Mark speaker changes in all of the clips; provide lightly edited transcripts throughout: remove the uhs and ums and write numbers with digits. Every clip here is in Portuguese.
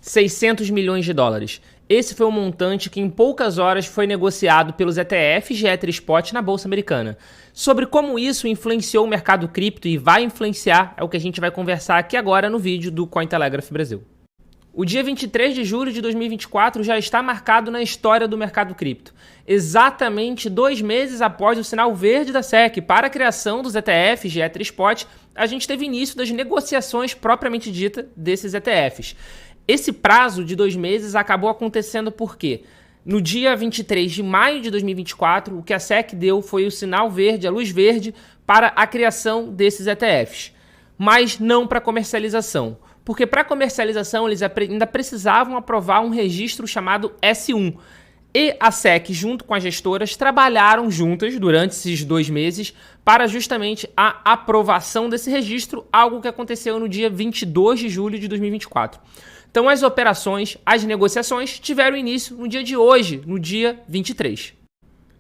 Speaker 1: 600 milhões de dólares. Esse foi o montante que em poucas horas foi negociado pelos ETFs de Ether Spot na Bolsa Americana. Sobre como isso influenciou o mercado cripto e vai influenciar é o que a gente vai conversar aqui agora no vídeo do Cointelegraph Brasil. O dia 23 de julho de 2024 já está marcado na história do mercado cripto. Exatamente 2 meses após o sinal verde da SEC para a criação dos ETFs de Ether Spot, a gente teve início das negociações propriamente dita desses ETFs. Esse prazo de 2 meses acabou acontecendo porque no dia 23 de maio de 2024, o que a SEC deu foi o sinal verde, a luz verde, para a criação desses ETFs, mas não para comercialização. Porque para comercialização eles ainda precisavam aprovar um registro chamado S1. E a SEC, junto com as gestoras, trabalharam juntas durante esses 2 meses para justamente a aprovação desse registro, algo que aconteceu no dia 22 de julho de 2024. Então as operações, as negociações tiveram início no dia de hoje, no dia 23.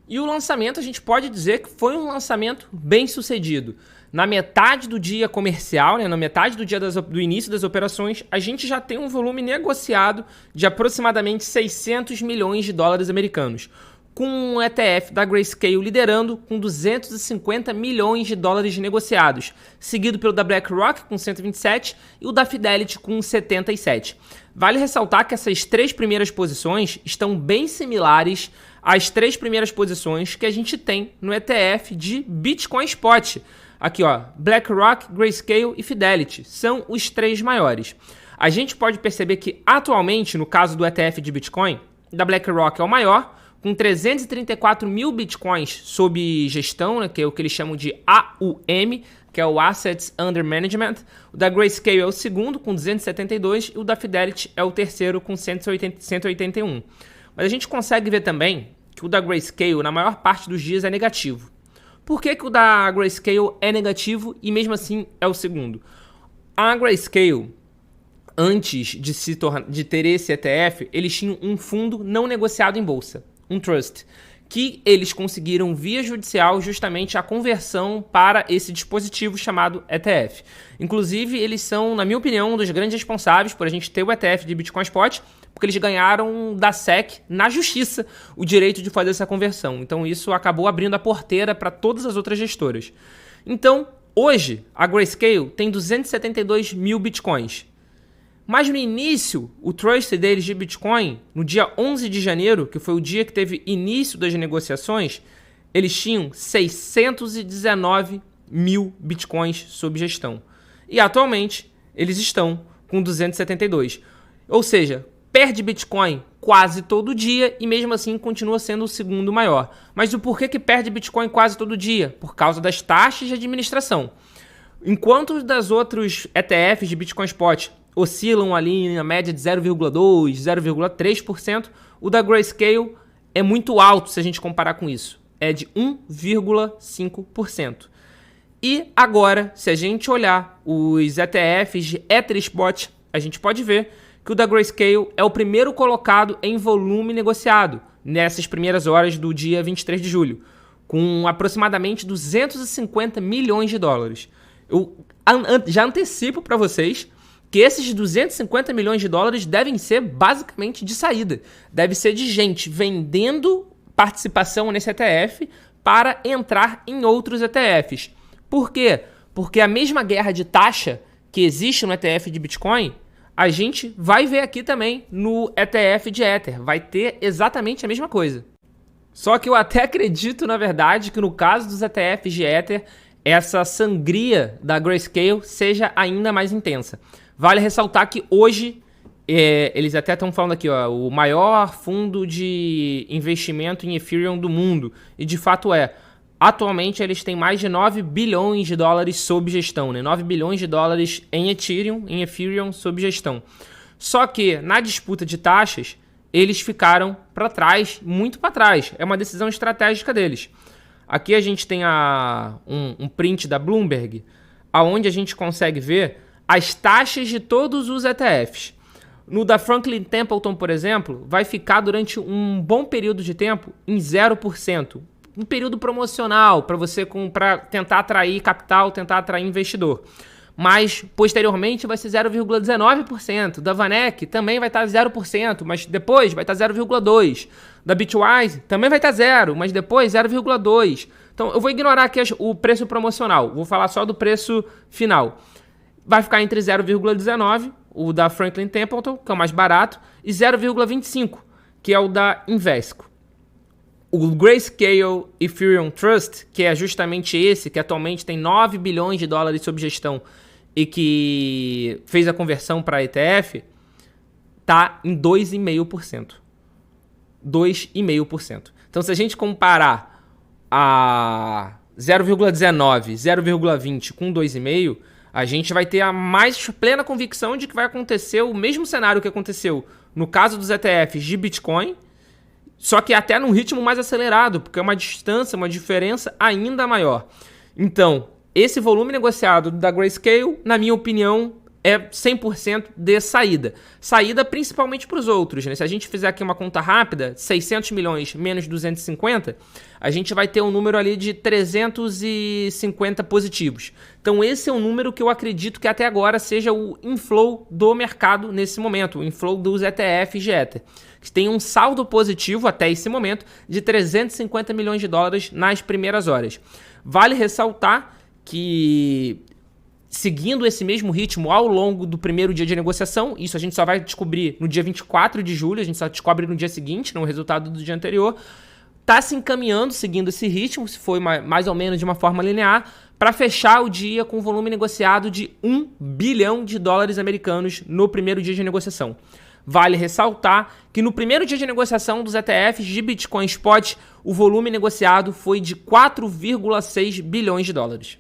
Speaker 1: E o lançamento a gente pode dizer que foi um lançamento bem sucedido. Na metade do dia comercial, na metade do dia do início das operações, a gente já tem um volume negociado de aproximadamente 600 milhões de dólares americanos, com um ETF da Grayscale liderando com 250 milhões de dólares negociados, seguido pelo da BlackRock com 127 e o da Fidelity com 77. Vale ressaltar que essas 3 primeiras posições estão bem similares às 3 primeiras posições que a gente tem no ETF de Bitcoin Spot. Aqui, ó, BlackRock, Grayscale e Fidelity são os 3 maiores. A gente pode perceber que atualmente, no caso do ETF de Bitcoin, da BlackRock é o maior, com 334 mil Bitcoins sob gestão, que é o que eles chamam de AUM, que é o Assets Under Management. O da Grayscale é o segundo, com 272, e o da Fidelity é o terceiro, com 181. Mas a gente consegue ver também que o da Grayscale, na maior parte dos dias, é negativo. Por que o da Grayscale é negativo e mesmo assim é o segundo? A Grayscale, antes de ter esse ETF, eles tinham um fundo não negociado em bolsa, um trust, que eles conseguiram via judicial justamente a conversão para esse dispositivo chamado ETF. Inclusive, eles são, na minha opinião, um dos grandes responsáveis por a gente ter o ETF de Bitcoin Spot, porque eles ganharam da SEC, na justiça, o direito de fazer essa conversão. Então isso acabou abrindo a porteira para todas as outras gestoras. Então, hoje, a Grayscale tem 272 mil Bitcoins. Mas no início, o trust deles de Bitcoin, no dia 11 de janeiro, que foi o dia que teve início das negociações, eles tinham 619 mil Bitcoins sob gestão. E atualmente, eles estão com 272. Ou seja, perde Bitcoin quase todo dia e mesmo assim continua sendo o segundo maior. Mas o porquê que perde Bitcoin quase todo dia? Por causa das taxas de administração. Enquanto os das outros ETFs de Bitcoin Spot oscilam ali na média de 0,2%, 0,3%, o da Grayscale é muito alto se a gente comparar com isso. É de 1,5%. E agora, se a gente olhar os ETFs de Ether Spot, a gente pode ver que o da Grayscale é o primeiro colocado em volume negociado nessas primeiras horas do dia 23 de julho, com aproximadamente 250 milhões de dólares. Eu já antecipo para vocês que esses 250 milhões de dólares devem ser basicamente de saída. Deve ser de gente vendendo participação nesse ETF para entrar em outros ETFs. Por quê? Porque a mesma guerra de taxa que existe no ETF de Bitcoin, a gente vai ver aqui também no ETF de Ether. Vai ter exatamente a mesma coisa. Só que eu até acredito, na verdade, que no caso dos ETFs de Ether, essa sangria da Grayscale seja ainda mais intensa. Vale ressaltar que hoje, eles até estão falando aqui, ó, o maior fundo de investimento em Ethereum do mundo. E de fato é. Atualmente eles têm mais de 9 bilhões de dólares sob gestão, né? 9 bilhões de dólares em Ethereum sob gestão. Só que na disputa de taxas, eles ficaram para trás, muito para trás. É uma decisão estratégica deles. Aqui a gente tem um print da Bloomberg, onde a gente consegue ver as taxas de todos os ETFs. No da Franklin Templeton, por exemplo, vai ficar durante um bom período de tempo em 0%. Um período promocional para você tentar atrair capital, tentar atrair investidor. mas posteriormente vai ser 0,19%. Da VanEck também vai estar 0%, mas depois vai estar 0,2%. Da Bitwise também vai estar 0%, mas depois 0,2%. Então eu vou ignorar aqui o preço promocional, vou falar só do preço final. Vai ficar entre 0,19%, o da Franklin Templeton, que é o mais barato, e 0,25%, que é o da Invesco. O Grayscale Ethereum Trust, que é justamente esse, que atualmente tem 9 bilhões de dólares sob gestão e que fez a conversão para ETF, está em 2,5%. 2,5%. Então, se a gente comparar a 0,19, 0,20 com 2,5%, a gente vai ter a mais plena convicção de que vai acontecer o mesmo cenário que aconteceu no caso dos ETFs de Bitcoin, só que até num ritmo mais acelerado, porque é uma distância, uma diferença ainda maior. Então, esse volume negociado da Grayscale, na minha opinião, é 100% de saída. Saída principalmente para os outros, né? Se a gente fizer aqui uma conta rápida, 600 milhões menos 250, a gente vai ter um número ali de 350 positivos. Então esse é um número que eu acredito que até agora seja o inflow do mercado nesse momento, o inflow dos ETFs de Ether, que tem um saldo positivo até esse momento de 350 milhões de dólares nas primeiras horas. Vale ressaltar que, seguindo esse mesmo ritmo ao longo do primeiro dia de negociação, isso a gente só vai descobrir no dia 24 de julho, a gente só descobre no dia seguinte, no resultado do dia anterior, está se encaminhando, seguindo esse ritmo, se foi mais ou menos de uma forma linear, para fechar o dia com volume negociado de 1 bilhão de dólares americanos no primeiro dia de negociação. Vale ressaltar que no primeiro dia de negociação dos ETFs de Bitcoin Spot, o volume negociado foi de 4,6 bilhões de dólares.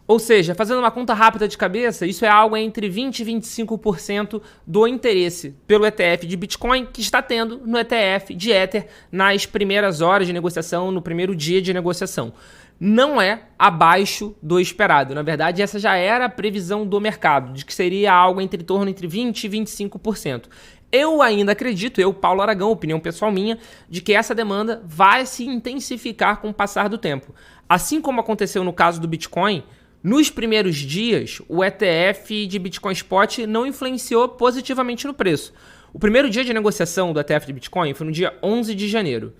Speaker 1: Ou seja, fazendo uma conta rápida de cabeça, isso é algo entre 20% e 25% do interesse pelo ETF de Bitcoin que está tendo no ETF de Ether nas primeiras horas de negociação, no primeiro dia de negociação. Não é abaixo do esperado. Na verdade, essa já era a previsão do mercado, de que seria algo entre torno entre 20% e 25%. Eu ainda acredito, Paulo Aragão, opinião pessoal minha, de que essa demanda vai se intensificar com o passar do tempo. Assim como aconteceu no caso do Bitcoin, nos primeiros dias, o ETF de Bitcoin Spot não influenciou positivamente no preço. O primeiro dia de negociação do ETF de Bitcoin foi no dia 11 de janeiro.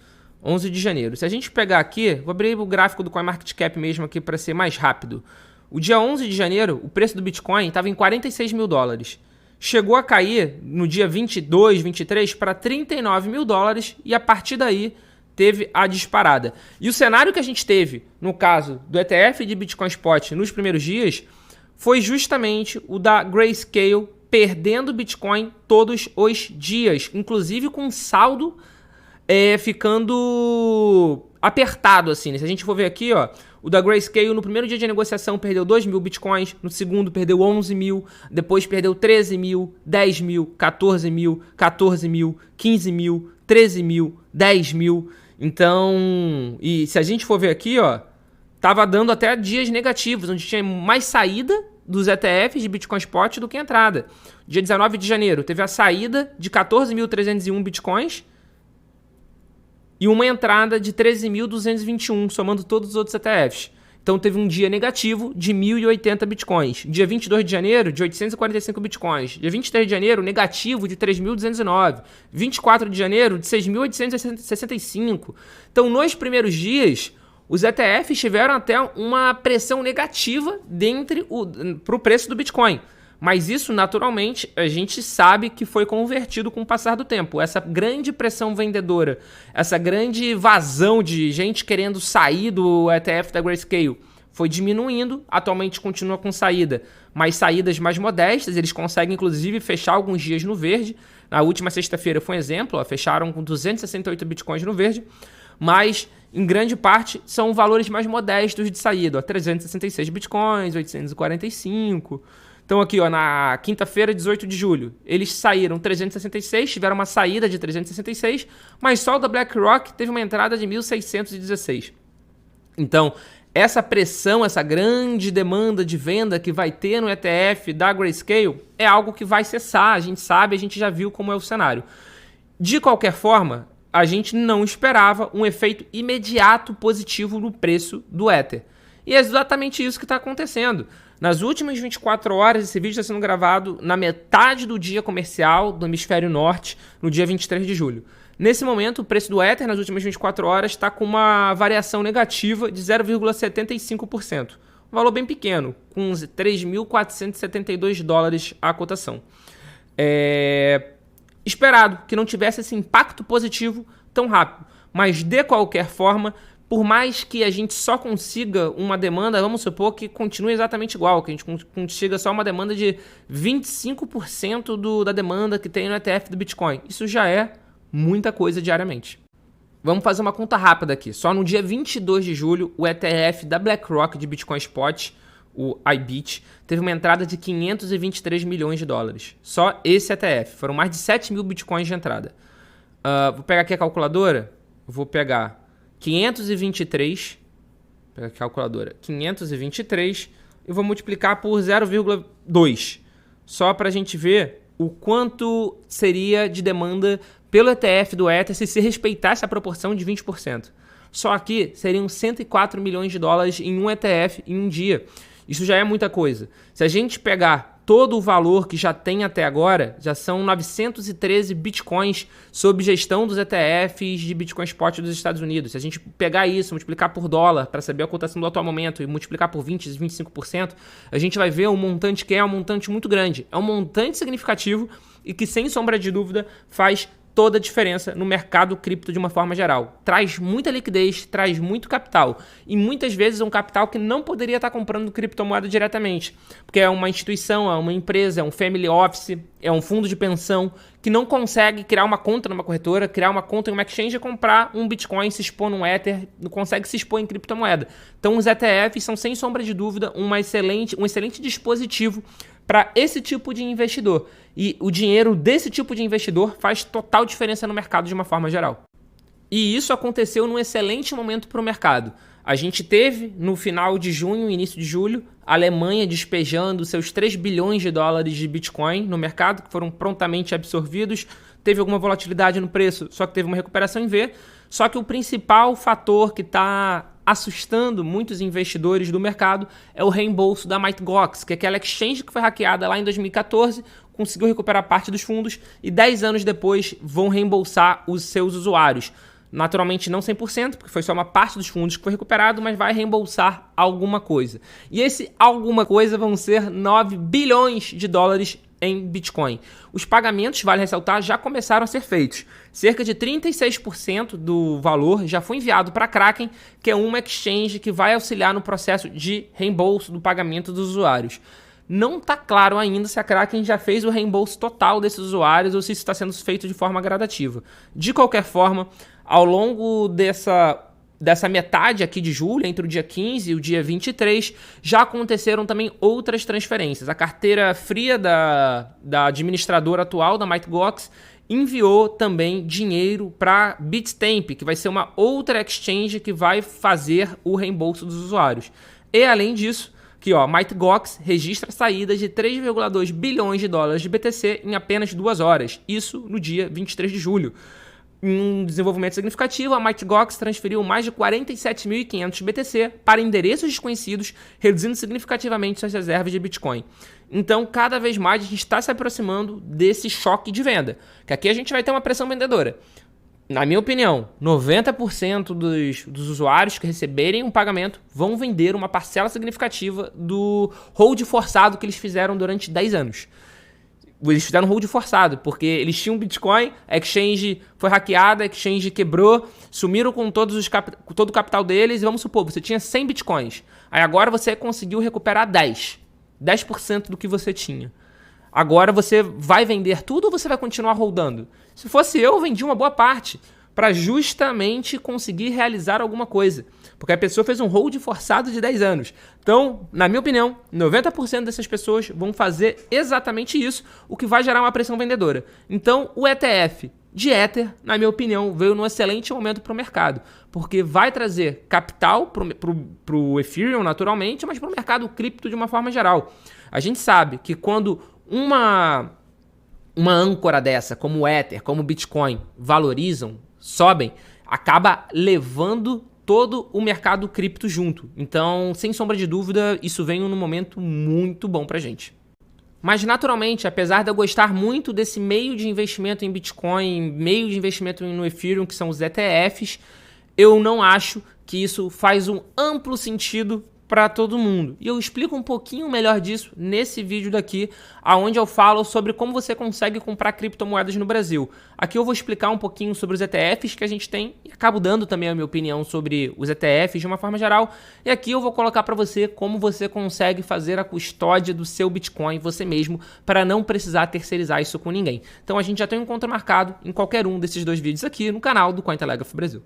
Speaker 1: 11 de janeiro. Se a gente pegar aqui, vou abrir o gráfico do CoinMarketCap mesmo aqui para ser mais rápido. O dia 11 de janeiro, o preço do Bitcoin estava em 46 mil dólares. Chegou a cair no dia 22, 23 para 39 mil dólares e a partir daí teve a disparada. E o cenário que a gente teve, no caso do ETF de Bitcoin Spot nos primeiros dias, foi justamente o da Grayscale perdendo Bitcoin todos os dias, inclusive com saldo ficando apertado, assim, né? Se a gente for ver aqui, ó, o da Grayscale no primeiro dia de negociação perdeu 2 mil Bitcoins, no segundo perdeu 11 mil, depois perdeu 13 mil, 10 mil, 14 mil, 14 mil, 15 mil, 13 mil, 10 mil. Então, e se a gente for ver aqui, ó, tava dando até dias negativos, onde tinha mais saída dos ETFs de Bitcoin Spot do que entrada. Dia 19 de janeiro teve a saída de 14.301 Bitcoins e uma entrada de 13.221, somando todos os outros ETFs. Então teve um dia negativo de 1.080 Bitcoins. Dia 22 de janeiro, de 845 Bitcoins. Dia 23 de janeiro, negativo de 3.209. 24 de janeiro, de 6.865. Então, nos primeiros dias, os ETFs tiveram até uma pressão negativa para o preço do Bitcoin. Mas isso, naturalmente, a gente sabe que foi convertido com o passar do tempo. Essa grande pressão vendedora, essa grande vazão de gente querendo sair do ETF da Grayscale foi diminuindo. Atualmente continua com saída, mas saídas mais modestas. Eles conseguem, inclusive, fechar alguns dias no verde. Na última sexta-feira foi um exemplo, fecharam com 268 Bitcoins no verde. Mas, em grande parte, são valores mais modestos de saída. 366 Bitcoins, 845... Então aqui, ó, na quinta-feira, 18 de julho, eles saíram 366, tiveram uma saída de 366, mas só o da BlackRock teve uma entrada de 1.616. Então, essa pressão, essa grande demanda de venda que vai ter no ETF da Grayscale é algo que vai cessar, a gente sabe, a gente já viu como é o cenário. De qualquer forma, a gente não esperava um efeito imediato positivo no preço do Ether. E é exatamente isso que está acontecendo. Nas últimas 24 horas, esse vídeo está sendo gravado na metade do dia comercial do hemisfério norte, no dia 23 de julho. Nesse momento, o preço do Ether nas últimas 24 horas está com uma variação negativa de 0,75%. Um valor bem pequeno, com 3.472 dólares a cotação. Esperado que não tivesse esse impacto positivo tão rápido, mas de qualquer forma, por mais que a gente só consiga uma demanda, vamos supor que continue exatamente igual, que a gente consiga só uma demanda de 25% da demanda que tem no ETF do Bitcoin. Isso já é muita coisa diariamente. Vamos fazer uma conta rápida aqui. Só no dia 22 de julho, o ETF da BlackRock de Bitcoin Spot, o IBIT, teve uma entrada de 523 milhões de dólares. Só esse ETF. Foram mais de 7 mil Bitcoins de entrada. Vou pegar aqui a calculadora. Vou pegar 523. Pega aqui a calculadora. 523. E vou multiplicar por 0,2. Só para a gente ver o quanto seria de demanda pelo ETF do Ether se respeitasse a proporção de 20%. Só aqui seriam 104 milhões de dólares em um ETF em um dia. Isso já é muita coisa. Se a gente pegar todo o valor que já tem até agora, já são 913 bitcoins sob gestão dos ETFs de Bitcoin Spot dos Estados Unidos. Se a gente pegar isso, multiplicar por dólar para saber a cotação do atual momento e multiplicar por 20, 25%, a gente vai ver um montante que é um montante muito grande. É um montante significativo e que, sem sombra de dúvida, faz toda a diferença no mercado cripto de uma forma geral. Traz muita liquidez, traz muito capital. E muitas vezes um capital que não poderia estar comprando criptomoeda diretamente. Porque é uma instituição, é uma empresa, é um family office, é um fundo de pensão que não consegue criar uma conta numa corretora, criar uma conta em uma exchange e comprar um Bitcoin, se expor num Ether, não consegue se expor em criptomoeda. Então os ETFs são, sem sombra de dúvida, um excelente dispositivo para esse tipo de investidor. E o dinheiro desse tipo de investidor faz total diferença no mercado de uma forma geral. E isso aconteceu num excelente momento para o mercado. A gente teve, no final de junho, início de julho, a Alemanha despejando seus 3 bilhões de dólares de Bitcoin no mercado, que foram prontamente absorvidos. Teve alguma volatilidade no preço, só que teve uma recuperação em V. Só que o principal fator que está assustando muitos investidores do mercado é o reembolso da Mt. Gox, que é aquela exchange que foi hackeada lá em 2014, conseguiu recuperar parte dos fundos e 10 anos depois vão reembolsar os seus usuários. Naturalmente não 100%, porque foi só uma parte dos fundos que foi recuperado, mas vai reembolsar alguma coisa. E esse alguma coisa vão ser 9 bilhões de dólares em Bitcoin. Os pagamentos, vale ressaltar, já começaram a ser feitos. Cerca de 36% do valor já foi enviado para a Kraken, que é uma exchange que vai auxiliar no processo de reembolso do pagamento dos usuários. Não está claro ainda se a Kraken já fez o reembolso total desses usuários ou se isso está sendo feito de forma gradativa. De qualquer forma, ao longo dessa metade aqui de julho, entre o dia 15 e o dia 23, já aconteceram também outras transferências. A carteira fria da administradora atual, da Mt. Gox, enviou também dinheiro para Bitstamp, que vai ser uma outra exchange que vai fazer o reembolso dos usuários. E além disso, aqui, Mt. Gox registra saídas de 3,2 bilhões de dólares de BTC em apenas 2 horas. Isso no dia 23 de julho. Em um desenvolvimento significativo, a Mt. Gox transferiu mais de 47.500 BTC para endereços desconhecidos, reduzindo significativamente suas reservas de Bitcoin. Então, cada vez mais a gente está se aproximando desse choque de venda, que aqui a gente vai ter uma pressão vendedora. Na minha opinião, 90% dos usuários que receberem um pagamento vão vender uma parcela significativa do hold forçado que eles fizeram durante 10 anos. Eles fizeram hold forçado, porque eles tinham Bitcoin, a exchange foi hackeada, a exchange quebrou, sumiram com todo o capital deles, e vamos supor, você tinha 100 Bitcoins. Aí agora você conseguiu recuperar 10% do que você tinha. Agora você vai vender tudo ou você vai continuar holdando? Se fosse eu vendi uma boa parte para justamente conseguir realizar alguma coisa. Porque a pessoa fez um hold forçado de 10 anos. Então, na minha opinião, 90% dessas pessoas vão fazer exatamente isso, o que vai gerar uma pressão vendedora. Então, o ETF de Ether, na minha opinião, veio num excelente momento para o mercado. Porque vai trazer capital para o Ethereum, naturalmente, mas para o mercado cripto de uma forma geral. A gente sabe que quando uma âncora dessa, como o Ether, como o Bitcoin, valorizam, sobem, acaba levando todo o mercado cripto junto. Então, sem sombra de dúvida, isso vem num momento muito bom pra gente. Mas, naturalmente, apesar de eu gostar muito desse meio de investimento em Bitcoin, meio de investimento no Ethereum, que são os ETFs, eu não acho que isso faz um amplo sentido para todo mundo. E eu explico um pouquinho melhor disso nesse vídeo daqui, onde eu falo sobre como você consegue comprar criptomoedas no Brasil. Aqui eu vou explicar um pouquinho sobre os ETFs que a gente tem e acabo dando também a minha opinião sobre os ETFs de uma forma geral. E aqui eu vou colocar para você como você consegue fazer a custódia do seu Bitcoin você mesmo, para não precisar terceirizar isso com ninguém. Então a gente já tem um encontro marcado em qualquer um desses dois vídeos aqui no canal do Cointelegraph Brasil.